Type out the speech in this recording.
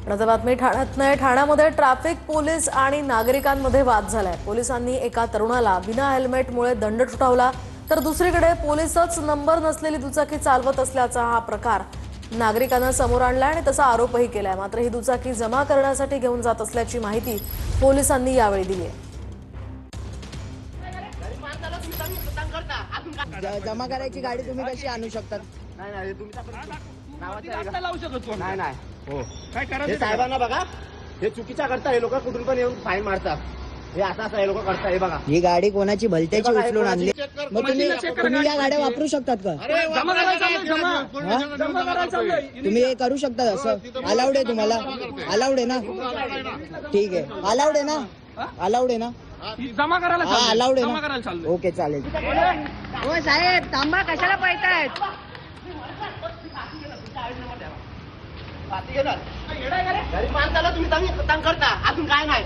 आता बातमी ठाण्यात ठाण्यामध्ये ट्रॅफिक पोलीस आणि नागरिकांमध्ये वाद झालाय। पोलिसांनी एका तरुणाला बिना हेल्मेटमुळे दंड ठोठावला, तर दुसरीकडे पोलिसच नंबर नसलेली दुचाकी चालवत असल्याचा हा प्रकार नागरिकांना समोर आणलाय आणि तसा आरोपही केलाय। मात्र ही दुचाकी जमा करण्यासाठी घेऊन जात असल्याची माहिती पोलिसांनी यावेळी दिली आहे। जमा करायची गाडी तुम्ही कशी आणू शकतात? नाही नाही लावू शकत कोण. नाही नाही हो काय हे करायचं साहेबांना बघा, हे चुकीच्या करता, हे लोक कुठून पण येऊन फाईन मारतात। हे असं हे लोक करतात। हे बघा, ही गाडी कोणाची भलत्याची हे बघा, हे उचलून आणली, कोणाची मग तुम्ही या गाड्या वापरू शकतात का? जमा करायला चाललंय, जमा करायला चाललंय. तुम्ही हे करू शकता? असं अलाउड आहे तुम्हाला? अलाउड आहे ना? ठीक आहे, अलाउड आहे ना? अलाउड आहे ना? जमा करायला हा चाललंय. अलाउड जमा आहे करायला ना? चाललंय. ओके चालेल। हो साहेब थांबा, कशाला पळतायत? गरीब माणसाला तुम्ही तंग करता, अजून काय नाही।